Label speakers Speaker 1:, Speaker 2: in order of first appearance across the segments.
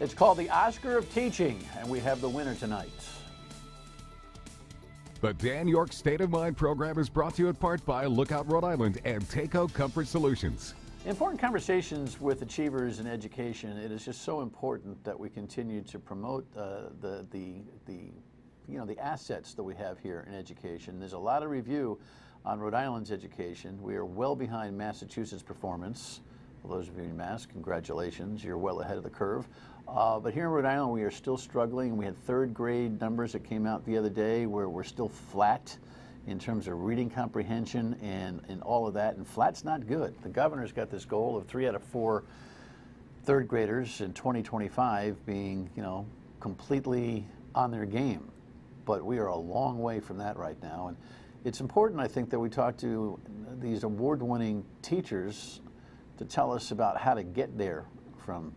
Speaker 1: It's called the Oscar of Teaching, and we have the winner tonight.
Speaker 2: The Dan Yorke State of Mind program is brought to you in part by Lookout Rhode Island and Takeo Comfort Solutions.
Speaker 1: Important conversations with achievers in education. It is just so important that we continue to promote the assets that we have here in education. There's a lot of review on Rhode Island's education. We are well behind Massachusetts' performance. For those of you in Mass, congratulations, you're well ahead of the curve. But here in Rhode Island, we are still struggling. We had third grade numbers that came out the other day where we're still flat in terms of reading comprehension and all of that, and flat's not good. The governor's got this goal of 3 out of 4 third graders in 2025 being, completely on their game. But we are a long way from that right now. And it's important, I think, that we talk to these award-winning teachers to tell us about how to get there from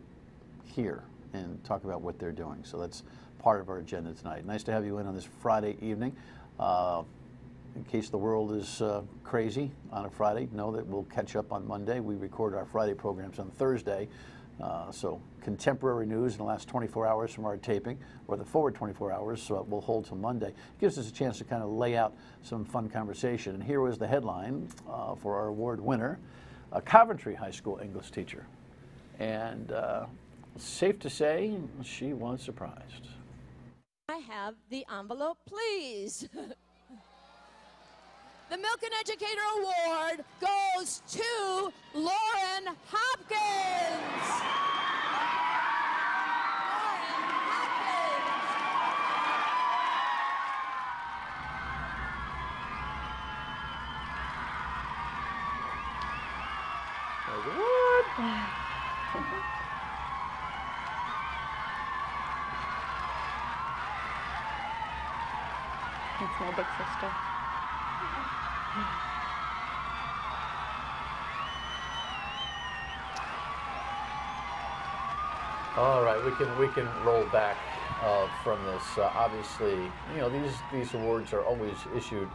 Speaker 1: here and talk about what they're doing. So that's part of our agenda tonight. Nice to have you in on this Friday evening. In case the world is crazy on a Friday, know that we'll catch up on Monday. We record our Friday programs on Thursday. So contemporary news in the last 24 hours from our taping, or the forward 24 hours, we'll hold till Monday. It gives us a chance to kind of lay out some fun conversation. And here was the headline for our award winner, a Coventry High School English teacher. And safe to say, she was surprised.
Speaker 3: I have the envelope, please. The Milken Educator Award goes to Lauren Hopkins.
Speaker 4: That's my big sister.
Speaker 1: All right, we can roll back from this. Obviously, these awards are always issued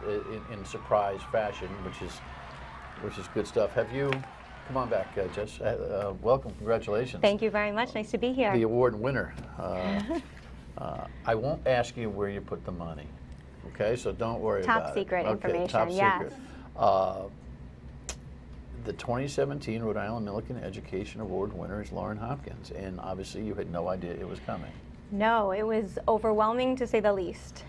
Speaker 1: in surprise fashion, which is good stuff. Have you? Come on back, Jess. Welcome, congratulations.
Speaker 4: Thank you very much. Nice to be here.
Speaker 1: The award winner. I won't ask you where you put the money. Okay, so don't worry about it.
Speaker 4: Top secret information,
Speaker 1: top
Speaker 4: yes.
Speaker 1: Secret. The 2017 Rhode Island Milken Education Award winner is Lauren Hopkins, and obviously you had no idea it was coming.
Speaker 4: No, it was overwhelming to say the least.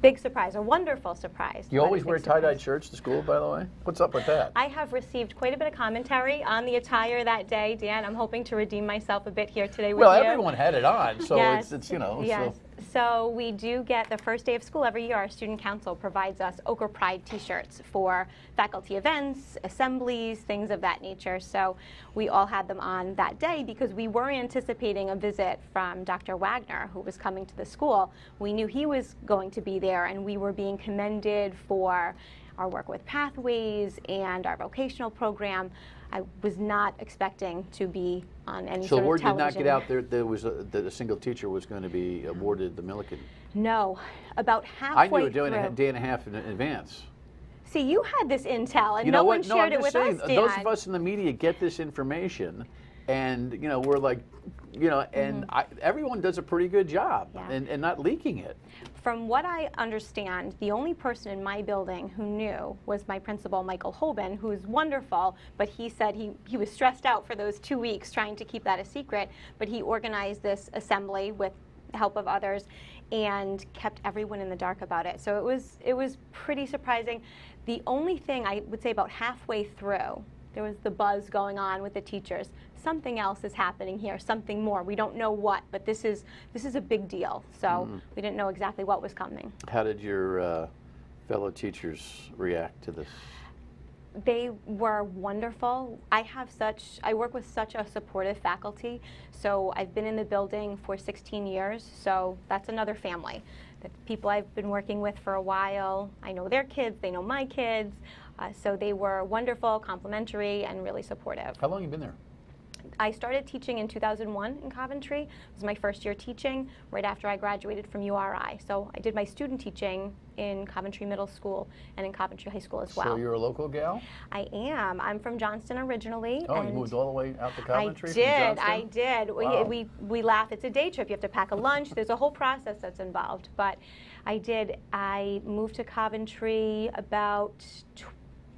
Speaker 4: Big surprise, a wonderful surprise.
Speaker 1: You always wear tie-dyed shirts to school, by the way? What's up with that?
Speaker 4: I have received quite a bit of commentary on the attire that day, Dan. I'm hoping to redeem myself a bit here today with you.
Speaker 1: Well, everyone had it on, so
Speaker 4: yes,
Speaker 1: it's
Speaker 4: Yes. So we do get the first day of school every year. Our student council provides us Ochre Pride t-shirts for faculty events, assemblies, things of that nature. So we all had them on that day because we were anticipating a visit from Dr. Wagner, who was coming to the school. We knew he was going to be there, and we were being commended for our work with Pathways and our vocational program. I was not expecting to be on any
Speaker 1: sort of television. So word did not get out there that a single teacher was going to be awarded the Milken?
Speaker 4: No. About halfway through.
Speaker 1: I knew it a day and a half in advance.
Speaker 4: See, you had this intel, and no one shared it with us, Dan.
Speaker 1: Those of us in the media get this information, and we're like, and everyone does a pretty good job, and not leaking it.
Speaker 4: From what I understand, the only person in my building who knew was my principal, Michael Hoban, who's wonderful, but he said he was stressed out for those 2 weeks trying to keep that a secret, but he organized this assembly with the help of others and kept everyone in the dark about it. So it was pretty surprising. The only thing I would say about halfway through, there was the buzz going on with the teachers. Something else is happening here, something more. We don't know what, but this is a big deal. So we didn't know exactly what was coming.
Speaker 1: How did your fellow teachers react to this?
Speaker 4: They were wonderful. I work with such a supportive faculty. So I've been in the building for 16 years. So that's another family. The people I've been working with for a while. I know their kids, they know my kids. So they were wonderful, complimentary, and really supportive.
Speaker 1: How long have you been there?
Speaker 4: I started teaching in 2001 in Coventry. It was my first year teaching right after I graduated from URI. So I did my student teaching in Coventry Middle School and in Coventry High School as well.
Speaker 1: So you're a local gal?
Speaker 4: I am. I'm from Johnston originally.
Speaker 1: Oh, you moved all the way out to Coventry?
Speaker 4: I did.
Speaker 1: Wow.
Speaker 4: We laugh. It's a day trip. You have to pack a lunch. There's a whole process that's involved. But I did. I moved to Coventry about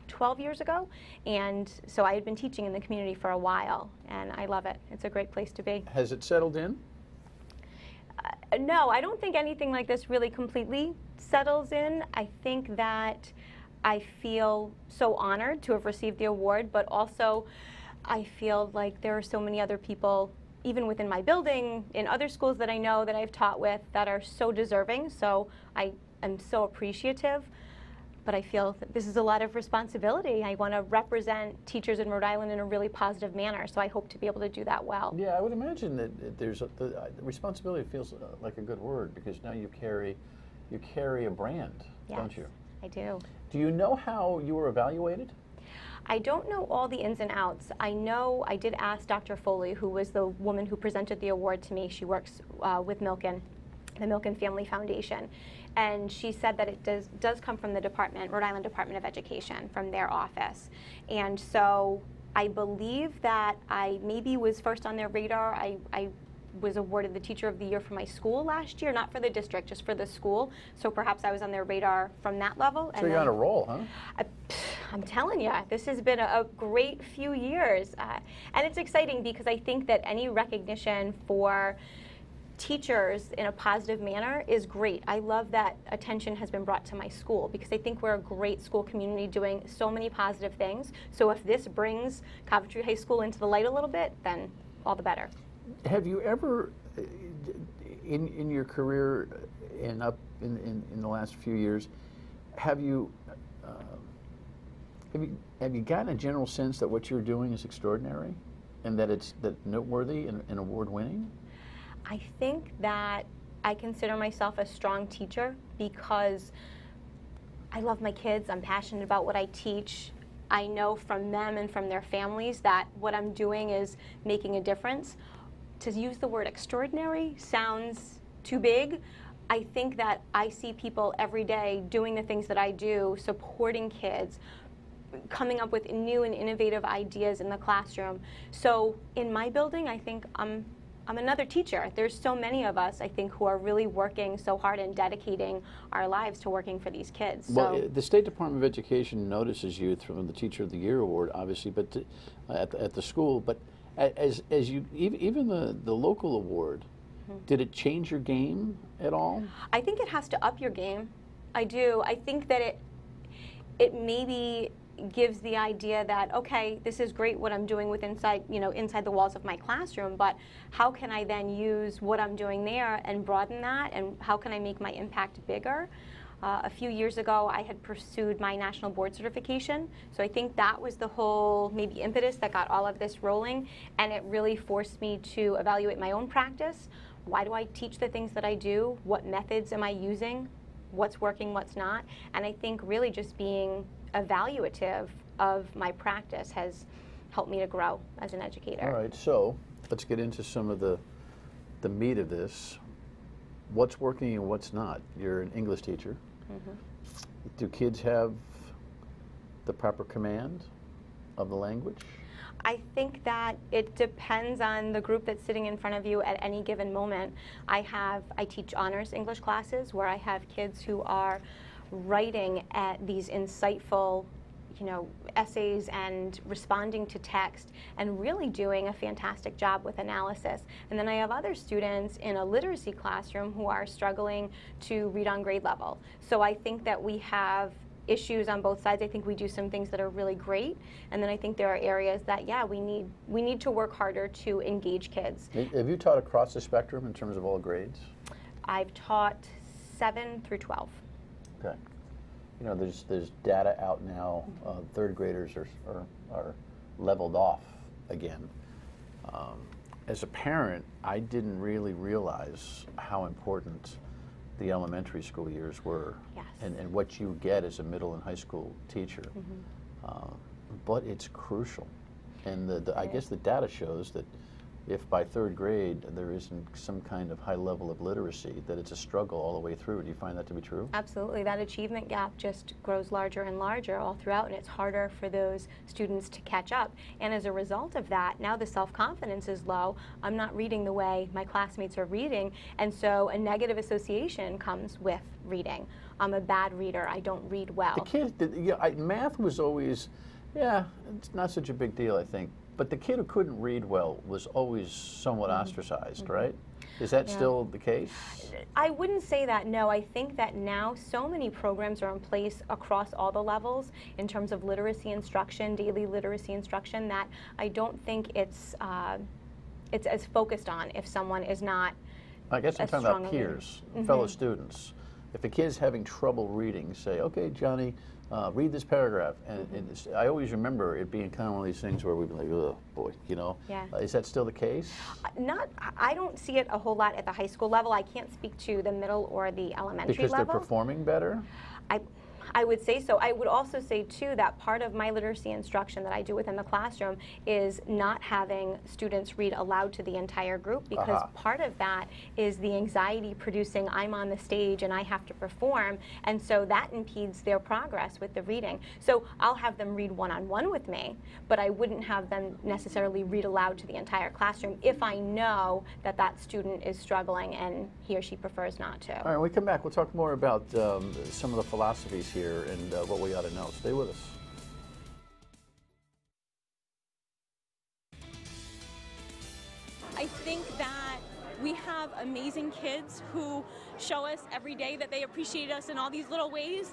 Speaker 4: 12 years ago, and so I had been teaching in the community for a while, and I love it. It's a great place to be.
Speaker 1: Has it settled in?
Speaker 4: No, I don't think anything like this really completely settles in. I think that I feel so honored to have received the award, but also I feel like there are so many other people, even within my building, in other schools that I know that I've taught with, that are so deserving. So I am so appreciative. But I feel that this is a lot of responsibility. I want to represent teachers in Rhode Island in a really positive manner, so I hope to be able to do that well.
Speaker 1: Yeah, I would imagine that the responsibility feels like a good word, because now you carry a brand,
Speaker 4: Yes,
Speaker 1: don't you?
Speaker 4: I do.
Speaker 1: Do you know how you were evaluated?
Speaker 4: I don't know all the ins and outs. I know I did ask Dr. Foley, who was the woman who presented the award to me. She works with Milken, the Milken Family Foundation. And she said that it does come from the department, Rhode Island Department of Education, from their office. And so I believe that I maybe was first on their radar. I was awarded the Teacher of the Year for my school last year, not for the district, just for the school. So perhaps I was on their radar from that level.
Speaker 1: So you're on a roll, huh?
Speaker 4: I'm telling you, this has been a great few years. And it's exciting because I think that any recognition for teachers in a positive manner is great. I love that attention has been brought to my school, because I think we're a great school community doing so many positive things. So if this brings Coventry High School into the light a little bit, then all the better. Have
Speaker 1: you ever, in your career and up in the last few years, have you gotten a general sense that what you're doing is extraordinary, and that it's noteworthy and award-winning?
Speaker 4: I think that I consider myself a strong teacher because I love my kids. I'm passionate about what I teach. I know from them and from their families that what I'm doing is making a difference. To use the word extraordinary sounds too big. I think that I see people every day doing the things that I do, supporting kids, coming up with new and innovative ideas in the classroom. So in my building, I think I'm another teacher. There's so many of us, I think, who are really working so hard and dedicating our lives to working for these kids.
Speaker 1: Well, the State Department of Education notices you from the Teacher of the Year award, obviously, but at the school. But as you even the local award, did it change your game at all? I think it has to up your game. I do. I think that it maybe gives the idea that, okay, this is great what I'm doing with inside the walls of my classroom, but how can I then use what I'm doing there and broaden that, and how can I make my impact bigger? A few years ago, I had pursued my national board certification, so I think that was the whole maybe impetus that got all of this rolling, and it really forced me to evaluate my own practice. Why do I teach the things that I do? What methods am I using? What's working, what's not? And I think really just being evaluative of my practice has helped me to grow as an educator. All right, so let's get into some of the meat of this. What's working and what's not? You're an English teacher. Mm-hmm. Do kids have the proper command of the language? I think that it depends on the group that's sitting in front of you at any given moment. I teach honors English classes where I have kids who are writing at these insightful, essays and responding to text and really doing a fantastic job with analysis. And then I have other students in a literacy classroom who are struggling to read on grade level. So I think that we have issues on both sides. I think we do some things that are really great, and then I think there are areas that, we need to work harder to engage kids. Have you taught across the spectrum in terms of all grades? I've taught 7 through 12. Okay. There's data out now. Third graders are leveled off again. As a parent, I didn't really realize how important the elementary school years were, yes, and what you get as a middle and high school teacher. Mm-hmm. But it's crucial. And I guess the data shows that if by third grade there isn't some kind of high level of literacy, that it's a struggle all the way through. Do you find that to be true?
Speaker 4: Absolutely. That achievement gap just grows larger and larger all throughout, and it's harder for those students to catch up. And as a result of that, now the self-confidence is low. I'm not reading the way my classmates are reading, and so a negative association comes with reading. I'm a bad reader. I don't read well.
Speaker 1: The kid, math was always, yeah, it's not such a big deal, I think. But the kid who couldn't read well was always somewhat ostracized, right? Is that still the case?
Speaker 4: I wouldn't say that, no. I think that now so many programs are in place across all the levels in terms of literacy instruction, daily literacy instruction, that I don't think it's as focused on if someone is not.
Speaker 1: I guess I'm talking about peers, fellow students. If a kid's having trouble reading, say, okay, Johnny, read this paragraph. And I always remember it being kind of one of these things where we'd be like, oh boy, you know. Yeah. Is that still the case?
Speaker 4: I don't see it a whole lot at the high school level. I can't speak to the middle or the elementary level.
Speaker 1: Because they're performing better?
Speaker 4: I would say so. I would also say, too, that part of my literacy instruction that I do within the classroom is not having students read aloud to the entire group, because part of that is the anxiety producing, I'm on the stage and I have to perform, and so that impedes their progress with the reading. So I'll have them read one-on-one with me, but I wouldn't have them necessarily read aloud to the entire classroom if I know that that student is struggling and he or she prefers not to.
Speaker 1: All right, when we come back, we'll talk more about some of the philosophies here and what we ought to know. Stay with us.
Speaker 5: I think that we have amazing kids who show us every day that they appreciate us in all these little ways,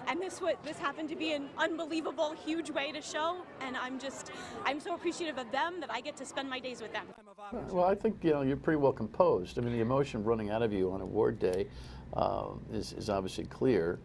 Speaker 5: and this happened to be an unbelievable, huge way to show, and I'm so appreciative of them that I get to spend my days with them.
Speaker 1: Well, I think you're pretty well composed. I mean, the emotion running out of you on award day is obviously clear.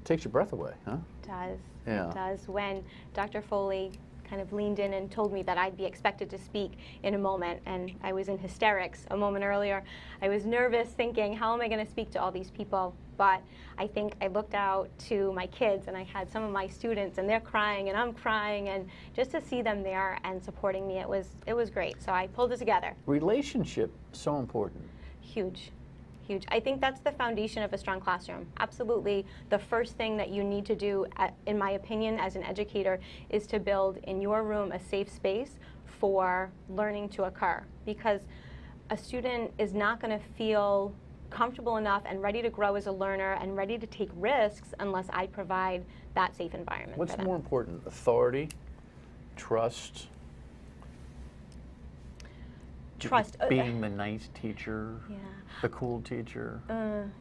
Speaker 1: Takes your breath away, huh?
Speaker 4: It does.
Speaker 1: Yeah.
Speaker 4: It does. When Dr. Foley kind of leaned in and told me that I'd be expected to speak in a moment, and I was in hysterics a moment earlier. I was nervous, thinking, how am I going to speak to all these people? But I think I looked out to my kids, and I had some of my students, and they're crying, and I'm crying, and just to see them there and supporting me, it was great. So I pulled it together.
Speaker 1: Relationship, so important.
Speaker 4: Huge. Huge. I think that's the foundation of a strong classroom. Absolutely. The first thing that you need to do, in my opinion, as an educator, is to build in your room a safe space for learning to occur. Because a student is not going to feel comfortable enough and ready to grow as a learner and ready to take risks unless I provide that safe environment for them.
Speaker 1: What's more important, authority, trust?
Speaker 4: Trust.
Speaker 1: Being the nice teacher, the cool teacher.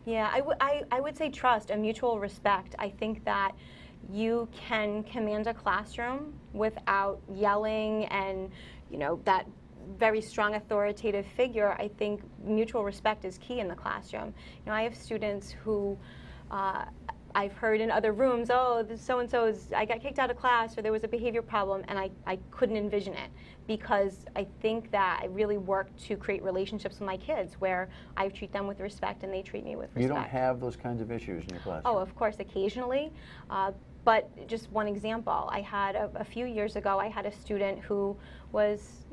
Speaker 4: Yeah, I would say trust and mutual respect. I think that you can command a classroom without yelling and, that very strong authoritative figure. I think mutual respect is key in the classroom. I have students who I've heard in other rooms, oh, so-and-so I got kicked out of class, or there was a behavior problem, and I couldn't envision it, because I think that I really work to create relationships with my kids where I treat them with respect and they treat me with respect.
Speaker 1: You don't have those kinds of issues in your classroom?
Speaker 4: Oh, of course, occasionally. But just one example, I had a few years ago, I had a student who was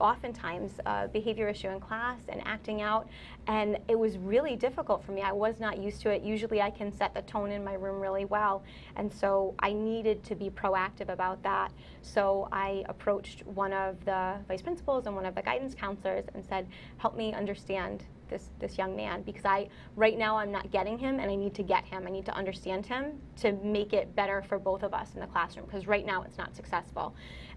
Speaker 4: oftentimes a behavior issue in class and acting out, and it was really difficult for me. I was not used to it. Usually I can set the tone in my room really well, and so I needed to be proactive about that. So I approached one of the vice principals and one of the guidance counselors and said, help me understand this young man, because right now I'm not getting him, and I need to get him. I need to understand him to make it better for both of us in the classroom, because right now it's not successful.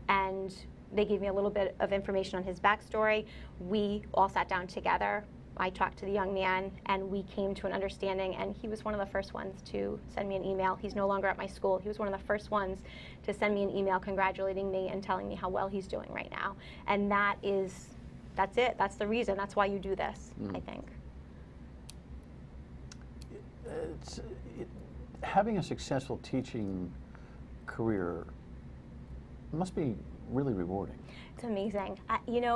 Speaker 4: And they gave me a little bit of information on his backstory. We all sat down together. I talked to the young man, and we came to an understanding, and he was one of the first ones to send me an email. He's no longer at my school. He was one of the first ones to send me an email congratulating me and telling me how well he's doing right now. And that's it. That's the reason. That's why you do this, I think.
Speaker 1: Having a successful teaching career must be really rewarding.
Speaker 4: It's amazing.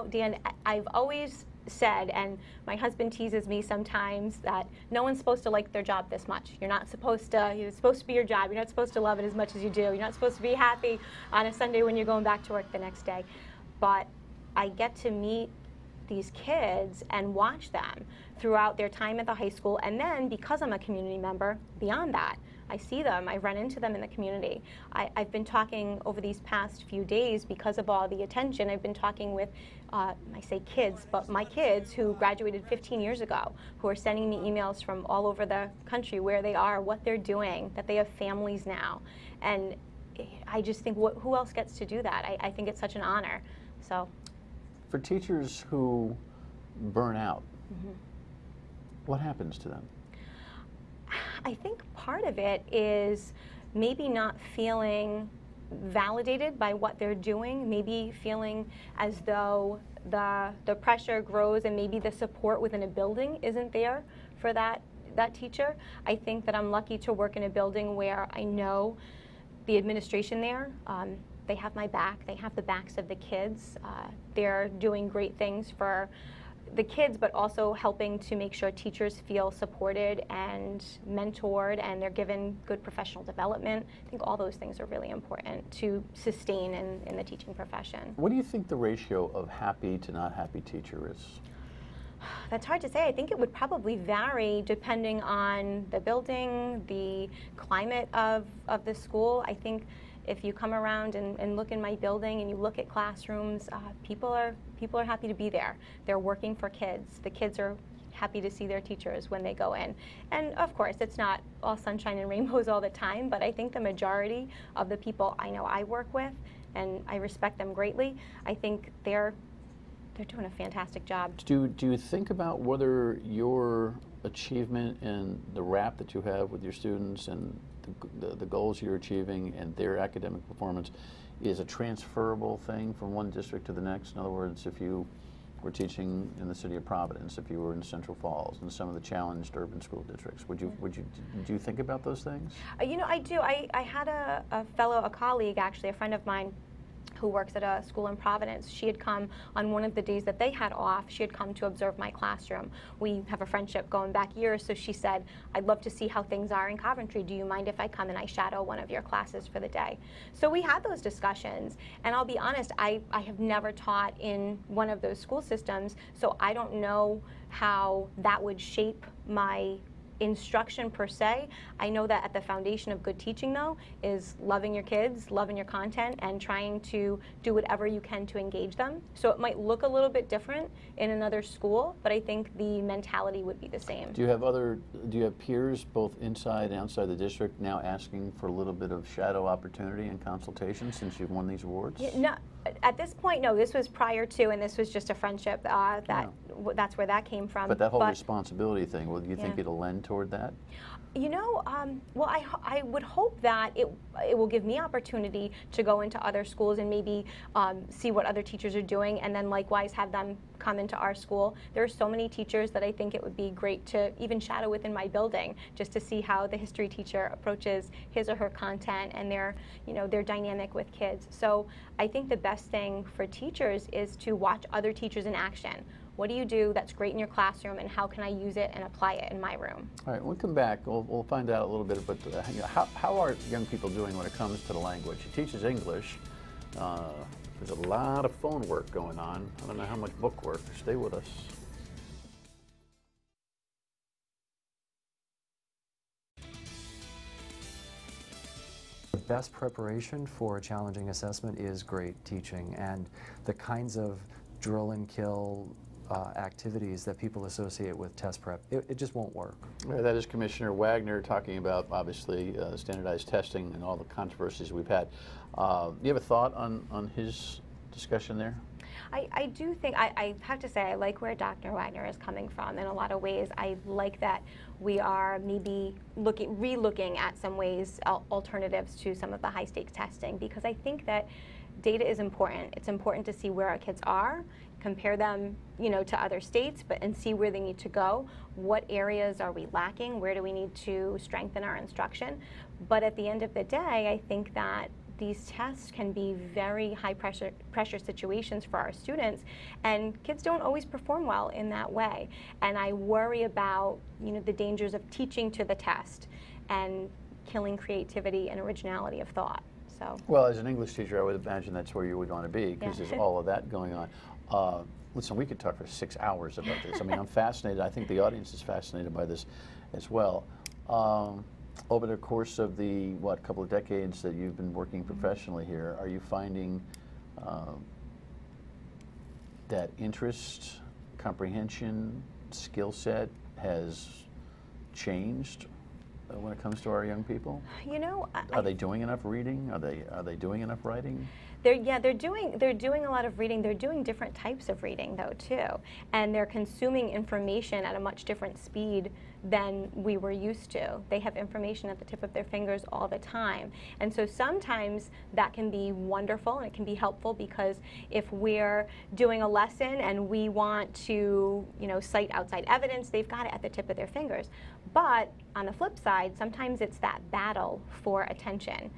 Speaker 4: Dan, I've always said, and my husband teases me sometimes, that no one's supposed to like their job this much. You're not supposed to, it's supposed to be your job. You're not supposed to love it as much as you do. You're not supposed to be happy on a Sunday when you're going back to work the next day. But I get to meet these kids and watch them throughout their time at the high school, and then because I'm a community member, beyond that, I see them, I run into them in the community. I've been talking over these past few days, because of all the attention, I've been talking with, I say kids, but my kids who graduated 15 years ago, who are sending me emails from all over the country, where they are, what they're doing, that they have families now. And I just think, who else gets to do that? I think it's such an honor. So,
Speaker 1: for teachers who burn out, what happens to them?
Speaker 4: I think part of it is maybe not feeling validated by what they're doing, maybe feeling as though the pressure grows and maybe the support within a building isn't there for that teacher. I think that I'm lucky to work in a building where I know the administration there, they have my back, they have the backs of the kids. They're doing great things for the kids, but also helping to make sure teachers feel supported and mentored, and they're given good professional development. I think all those things are really important to sustain in the teaching profession.
Speaker 1: What do you think the ratio of happy to not happy teacher is?
Speaker 4: That's hard to say. I think it would probably vary depending on the building, the climate of the school. I think if you come around and look in my building and you look at classrooms, people are happy to be there. They're working for kids. The kids are happy to see their teachers when they go in. And of course, it's not all sunshine and rainbows all the time, but I think the majority of the people I know I work with, and I respect them greatly, I think they're doing a fantastic job.
Speaker 1: Do you think about whether your achievement and the rap that you have with your students and the goals you're achieving and their academic performance is a transferable thing from one district to the next? In other words, if you were teaching in the city of Providence, if you were in Central Falls, and some of the challenged urban school districts, do you think about those things?
Speaker 4: You know, I do. I had a colleague, actually, a friend of mine, who works at a school in Providence. She had come on one of the days that they had off. She had come to observe my classroom. We have a friendship going back years, so she said, I'd love to see how things are in Coventry. Do you mind if I come and I shadow one of your classes for the day? So we had those discussions, and I'll be honest, I have never taught in one of those school systems, so I don't know how that would shape my instruction per se. I know that at the foundation of good teaching, though, is loving your kids, loving your content, and trying to do whatever you can to engage them. So it might look a little bit different in another school, but I think the mentality would be the same.
Speaker 1: Do you have peers both inside and outside the district now asking for a little bit of shadow opportunity and consultation since you've won these awards?
Speaker 4: Yeah, no, at this point, no. This was prior to, and this was just a friendship. That's where that came from.
Speaker 1: But that whole responsibility thing, well, do you think it'll lend toward that?
Speaker 4: You know, well, I would hope that it will give me opportunity to go into other schools and maybe see what other teachers are doing, and then likewise have them come into our school. There are so many teachers that I think it would be great to even shadow within my building, just to see how the history teacher approaches his or her content and their dynamic with kids. So I think the best thing for teachers is to watch other teachers in action. What do you do that's great in your classroom, and how can I use it and apply it in my room? All
Speaker 1: right, when we come back, we'll find out a little bit about how are young people doing when it comes to the language. He teaches English. There's a lot of phone work going on. I don't know how much book work. Stay with us.
Speaker 6: The best preparation for a challenging assessment is great teaching, and the kinds of drill and kill activities that people associate with test prep, it just won't work.
Speaker 1: That is Commissioner Wagner talking about, obviously, standardized testing and all the controversies we've had. Do you have a thought on his discussion there?
Speaker 4: I do think, I have to say, I like where Dr. Wagner is coming from in a lot of ways. I like that we are maybe re-looking at some ways, alternatives to some of the high-stakes testing, because I think that data is important. It's important to see where our kids are, compare them, to other states, and see where they need to go. What areas are we lacking? Where do we need to strengthen our instruction? But at the end of the day, I think that these tests can be very high pressure situations for our students, and kids don't always perform well in that way. And I worry about, you know, the dangers of teaching to the test and killing creativity and originality of thought. So.
Speaker 1: Well, as an English teacher, I would imagine that's where you would want to be, because there's all of that going on. Listen, we could talk for 6 hours about this. I mean, I'm fascinated. I think the audience is fascinated by this as well. Over the course of the, couple of decades that you've been working professionally here, are you finding that interest, comprehension, skill set has changed when it comes to our young people?
Speaker 4: You know,
Speaker 1: are they doing enough reading? Are they doing enough writing?
Speaker 4: They're doing a lot of reading. They're doing different types of reading though too, and they're consuming information at a much different speed than we were used to. They have information at the tip of their fingers all the time, and so sometimes that can be wonderful and it can be helpful, because if we're doing a lesson and we want to, you know, cite outside evidence, they've got it at the tip of their fingers. But on the flip side, sometimes it's that battle for attention.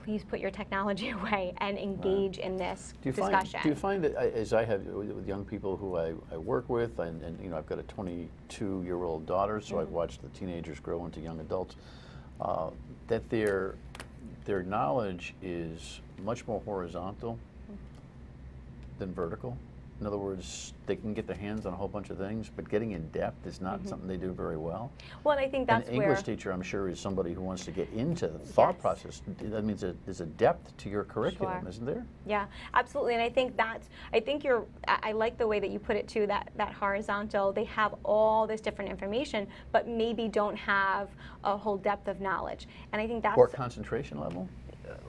Speaker 4: Please put your technology away and engage in this discussion.
Speaker 1: Do you find that, as I have with young people who I work with, and you know, I've got a 22-year-old daughter, so I've watched the teenagers grow into young adults, that their knowledge is much more horizontal than vertical? In other words, they can get their hands on a whole bunch of things, but getting in depth is not something they do very well.
Speaker 4: Well, and I think that's
Speaker 1: An English teacher, I'm sure, is somebody who wants to get into the thought process. That means there's a depth to your curriculum, isn't there?
Speaker 4: Yeah, absolutely. And I think I like the way that you put it too, that horizontal. They have all this different information, but maybe don't have a whole depth of knowledge. And I think that's...
Speaker 1: Or concentration level?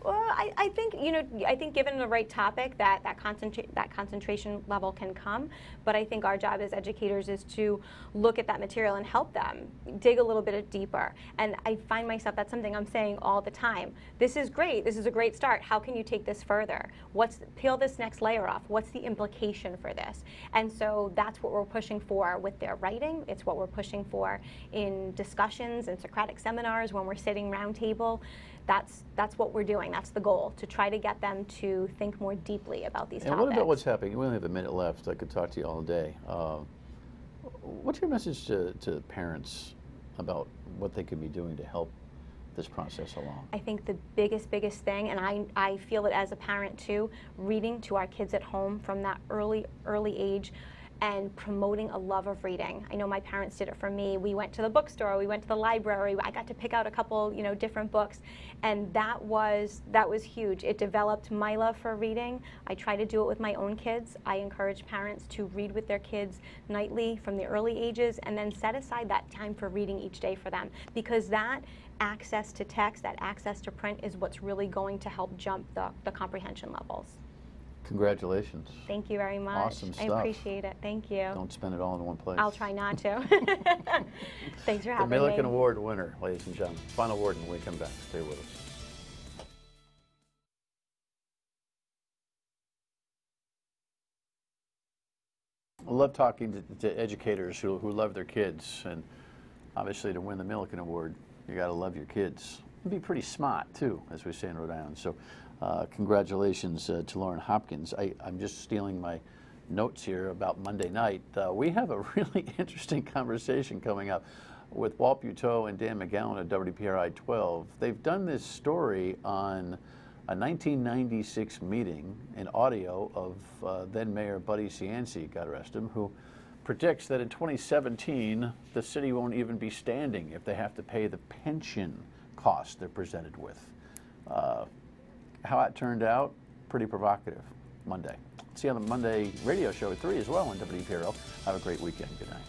Speaker 4: Well, I think, you know, I think given the right topic, that concentration level can come. But I think our job as educators is to look at that material and help them dig a little bit deeper. And I find myself, that's something I'm saying all the time. This is great. This is a great start. How can you take this further? Peel this next layer off. What's the implication for this? And so that's what we're pushing for with their writing. It's what we're pushing for in discussions and Socratic seminars when we're sitting round table. That's what we're doing. That's the goal, to try to get them to think more deeply about these topics.
Speaker 1: And what about what's happening? We only have a minute left. I could talk to you all day. What's your message to parents about what they could be doing to help this process along?
Speaker 4: I think the biggest thing, and I feel it as a parent too, reading to our kids at home from that early age, and promoting a love of reading. I know my parents did it for me. We went to the bookstore, we went to the library, I got to pick out a couple, you know, different books, and that was huge. It developed my love for reading. I try to do it with my own kids. I encourage parents to read with their kids nightly from the early ages, and then set aside that time for reading each day for them, because that access to text, that access to print is what's really going to help jump the comprehension levels.
Speaker 1: Congratulations.
Speaker 4: Thank you very much.
Speaker 1: Awesome stuff.
Speaker 4: I appreciate it. Thank you.
Speaker 1: Don't spend it all in one place.
Speaker 4: I'll try not to. Thanks for having me.
Speaker 1: The Milken Award winner, ladies and gentlemen. Final word when we come back. Stay with us. I love talking to educators who love their kids, and obviously to win the Milken Award, you got to love your kids. And be pretty smart too, as we say in Rhode Island. So congratulations to Lauren Hopkins. I'm just stealing my notes here about Monday night. We have a really interesting conversation coming up with Walt Buteau and Dan McGowan at WPRI 12. They've done this story on a 1996 meeting, an audio of then Mayor Buddy Cianci, God rest him, who predicts that in 2017 the city won't even be standing if they have to pay the pension cost they're presented with. How it turned out, pretty provocative. Monday. See you on the Monday radio show at 3 as well on WPRO. Have a great weekend. Good night.